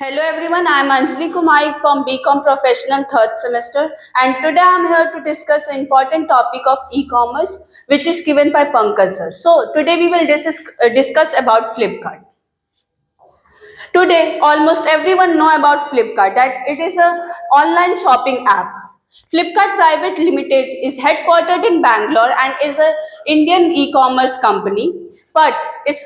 Hello everyone, I am Anjali Kumai from BCom Professional third semester, and today I am here to discuss an important topic of e-commerce which is given by Pankaj sir. So today we will discuss about Flipkart. Today almost everyone know about Flipkart, that it is a online shopping app. Flipkart Private Limited is headquartered in Bangalore and is a Indian e-commerce company, but its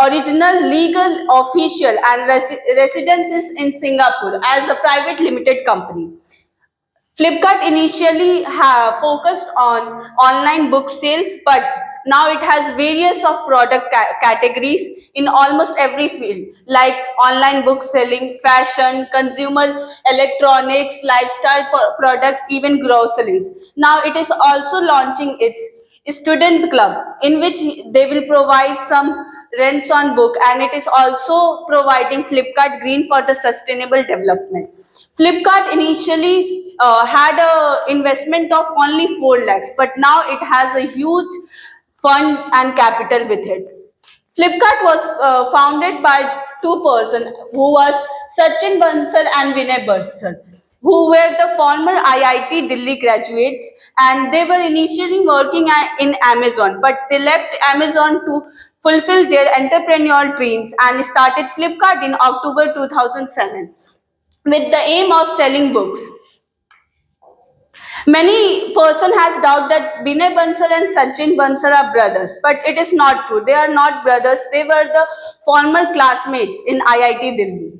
original legal, official and residence is in Singapore as a private limited company. Flipkart initially focused on online book sales, but now it has various of product categories in almost every field, like online book selling, fashion, consumer electronics, lifestyle products, even groceries. Now it is also launching its student club, in which they will provide some rents on book, and it is also providing Flipkart Green for the sustainable development. Flipkart initially had a investment of only 4 lakhs, but now it has a huge fund and capital with it. Flipkart was founded by two persons who was Sachin Bansal and Vinay Bansal, who were the former IIT Delhi graduates, and they were initially working in Amazon, but they left Amazon to fulfill their entrepreneurial dreams and started Flipkart in October 2007 with the aim of selling books. Many person has doubt that Binay Bansal and Sachin Bansal are brothers, but it is not true. They are not brothers. They were the former classmates in IIT Delhi.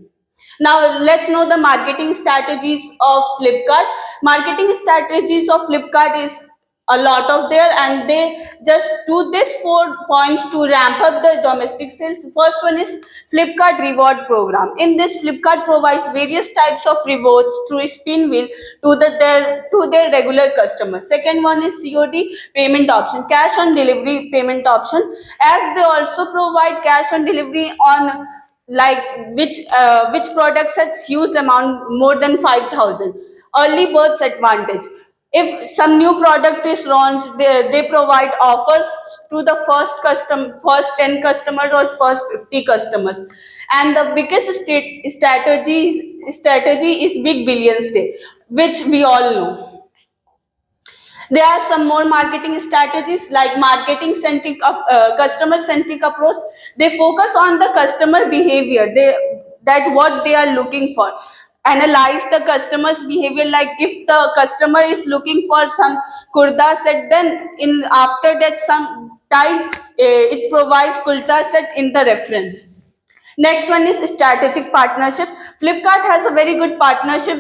Now let's know the marketing strategies of Flipkart. Marketing strategies of Flipkart is a lot of there, and they just do this 4 points to ramp up the domestic sales. First one is Flipkart reward program. In this, Flipkart provides various types of rewards through spin wheel to their regular customers. Second one is COD payment option, cash on delivery payment option, as they also provide cash on delivery on like which products has huge amount more than 5,000. Early birds advantage, if some new product is launched, they provide offers to the first 10 customers or first 50 customers. And the biggest strategy is big billions day, which we all know. There are some more marketing strategies like marketing centric, customer centric approach. They focus on the customer behavior. That what they are looking for. Analyze the customer's behavior. Like if the customer is looking for some kurta set, then in after that some time it provides kurta set in the reference. Next one is strategic partnership. Flipkart has a very good partnership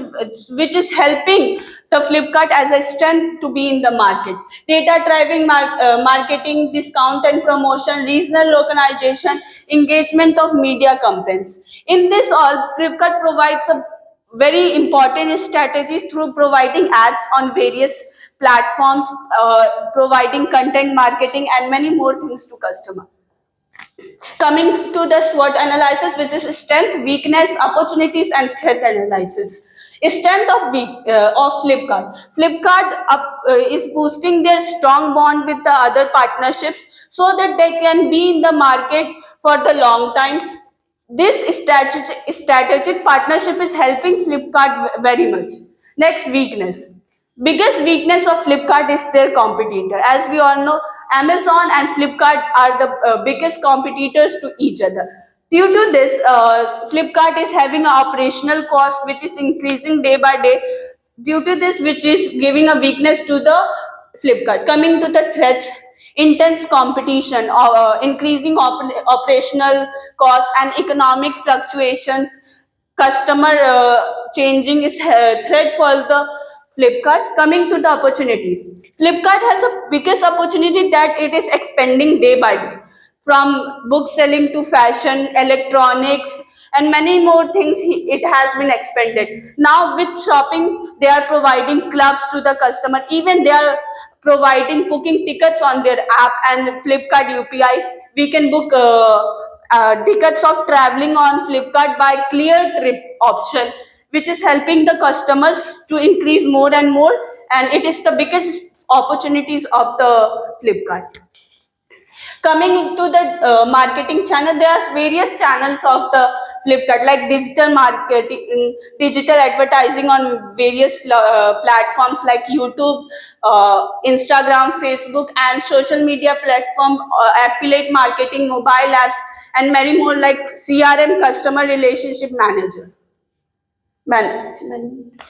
which is helping the Flipkart as a strength to be in the market. Data driving marketing, discount and promotion, regional localization, engagement of media campaigns. In this all, Flipkart provides a very important strategies through providing ads on various platforms, providing content marketing and many more things to customer. Coming to the SWOT analysis, which is strength, weakness, opportunities, and threat analysis. Strength of Flipkart. Flipkart is boosting their strong bond with the other partnerships so that they can be in the market for the long time. This strategic partnership is helping Flipkart very much. Next, weakness. Biggest weakness of Flipkart is their competitor. As we all know, Amazon and Flipkart are the biggest competitors to each other. Due to this, Flipkart is having an operational cost which is increasing day by day. Due to this, which is giving a weakness to the Flipkart. Coming to the threats, intense competition, increasing operational costs and economic fluctuations, customer changing is threat for the Flipkart. Coming to the opportunities, Flipkart has a biggest opportunity that it is expanding day by day, from book selling to fashion, electronics, and many more things. It has been expanded. Now with shopping, they are providing clubs to the customer. Even they are providing booking tickets on their app and Flipkart UPI. We can book tickets of traveling on Flipkart by clear trip option, which is helping the customers to increase more and more. And it is the biggest opportunities of the Flipkart. Coming into the marketing channel, there are various channels of the Flipkart, like digital marketing, digital advertising on various platforms like YouTube, Instagram, Facebook, and social media platform, affiliate marketing, mobile apps, and many more like CRM, customer relationship manager. Management.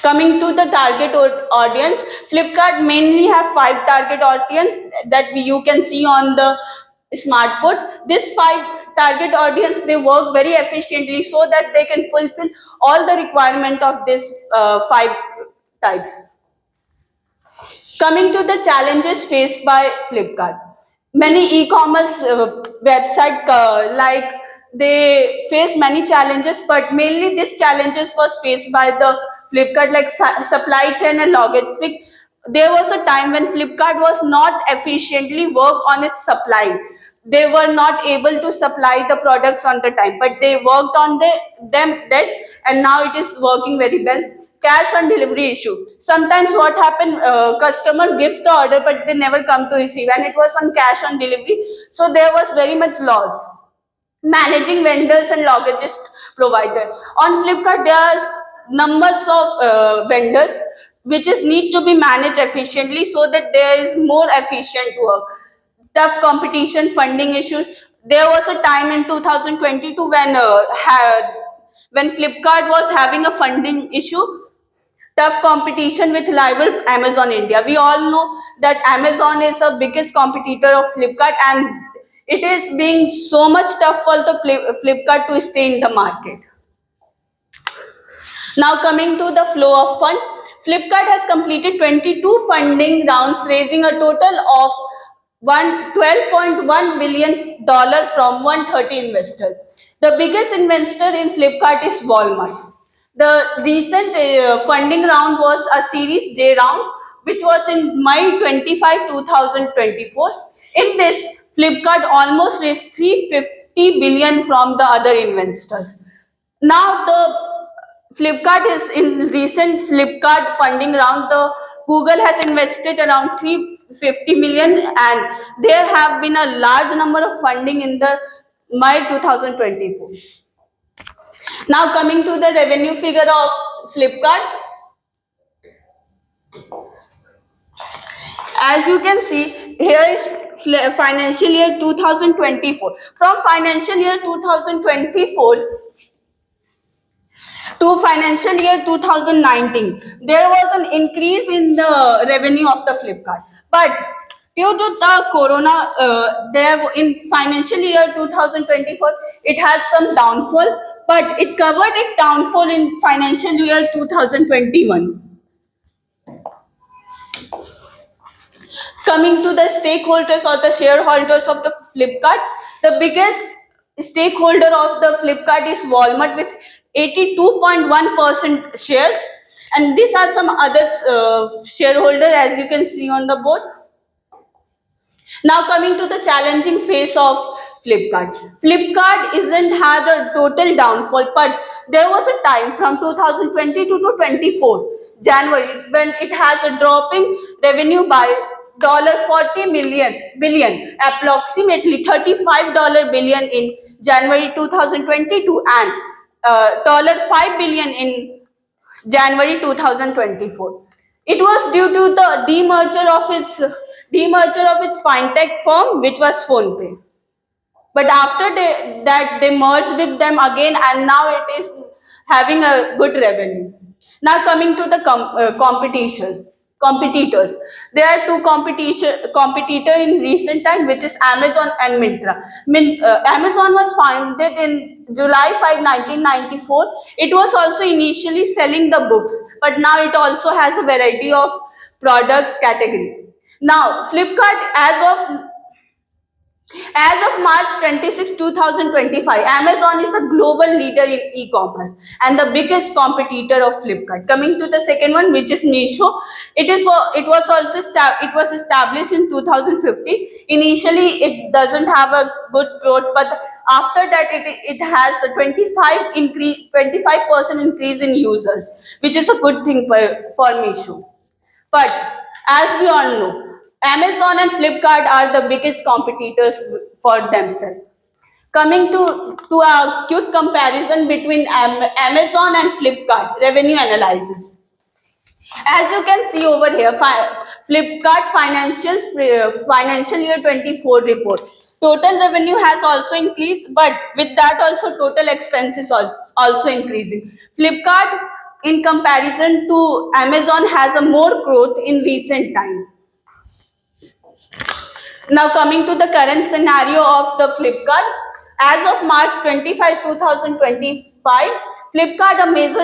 Coming to the target audience, Flipkart mainly have 5 target audience that you can see on the smartboard. This 5 target audience, they work very efficiently so that they can fulfill all the requirement of this 5 types. Coming to the challenges faced by Flipkart, many e-commerce website like they face many challenges, but mainly these challenges was faced by the Flipkart, like supply chain and logistic. There was a time when Flipkart was not efficiently work on its supply. They were not able to supply the products on the time, but they worked on them that, and now it is working very well. Cash on delivery issue. Sometimes what happen, customer gives the order, but they never come to receive, and it was on cash on delivery, so there was very much loss. Managing vendors and logistics provider. On Flipkart, there are numbers of vendors which is need to be managed efficiently so that there is more efficient work. Tough competition, funding issues. There was a time in 2022 when Flipkart was having a funding issue. Tough competition with rival Amazon India. We all know that Amazon is the biggest competitor of Flipkart, and it is being so much tough for the Flipkart to stay in the market. Now coming to the flow of fund, Flipkart has completed 22 funding rounds, raising a total of $12.1 billion from 130 investors. The biggest investor in Flipkart is Walmart. The recent funding round was a Series J round, which was in May 2024. In this, Flipkart almost raised 350 billion from the other investors. Now the Flipkart is in recent Flipkart funding round. The Google has invested around 350 million, and there have been a large number of funding in the May 2024. Now coming to the revenue figure of Flipkart, as you can see here is financial year 2024. From financial year 2024 to financial year 2019, there was an increase in the revenue of the Flipkart. But due to the corona, there in financial year 2024, it has some downfall, but it covered its downfall in financial year 2021. Coming to the stakeholders or the shareholders of the Flipkart, the biggest stakeholder of the Flipkart is Walmart with 82.1% shares, and these are some other shareholders as you can see on the board. Now coming to the challenging phase of Flipkart. Flipkart isn't had a total downfall, but there was a time from 2022 to 24 January when it has a dropping revenue by $40 billion, approximately $35 billion in January 2022, and $5 billion in January 2024. It was due to the demerger of its fintech firm, which was PhonePe. But after that, they merged with them again, and now it is having a good revenue. Now coming to the competitors. There are two competitor in recent time, which is Amazon and Myntra. Amazon was founded in July 5, 1994. It was also initially selling the books, but now it also has a variety of products category. Now Flipkart, as of March 26, 2025, Amazon is a global leader in e-commerce and the biggest competitor of Flipkart. Coming to the second one, which is Meesho, it was established in 2015. Initially, it doesn't have a good growth, but after that, it has the 25% increase in users, which is a good thing for Meesho. But as we all know, Amazon and Flipkart are the biggest competitors for themselves. Coming to a quick comparison between Amazon and Flipkart revenue analysis. As you can see over here, Flipkart financial year 24 report. Total revenue has also increased, but with that also total expenses also increasing. Flipkart, in comparison to Amazon, has a more growth in recent time. Now coming to the current scenario of the Flipkart, as of March 25, 2025, Flipkart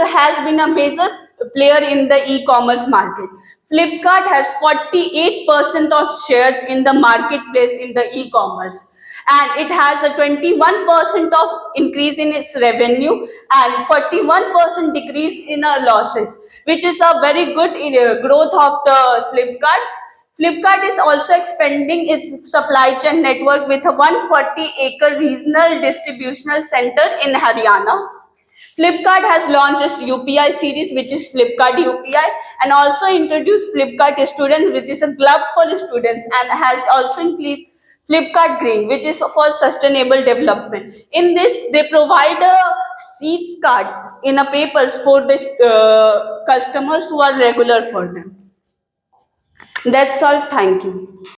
has been a major player in the e-commerce market. Flipkart has 48% of shares in the marketplace in the e-commerce, and it has a 21% of increase in its revenue and 41% decrease in our losses, which is a very good growth of the Flipkart. Flipkart is also expanding its supply chain network with a 140-acre regional distributional center in Haryana. Flipkart has launched its UPI series, which is Flipkart UPI, and also introduced Flipkart Students, which is a club for students, and has also increased Flipkart Green, which is for sustainable development. In this, they provide a seeds card in a papers for the customers who are regular for them. That's all. Thank you.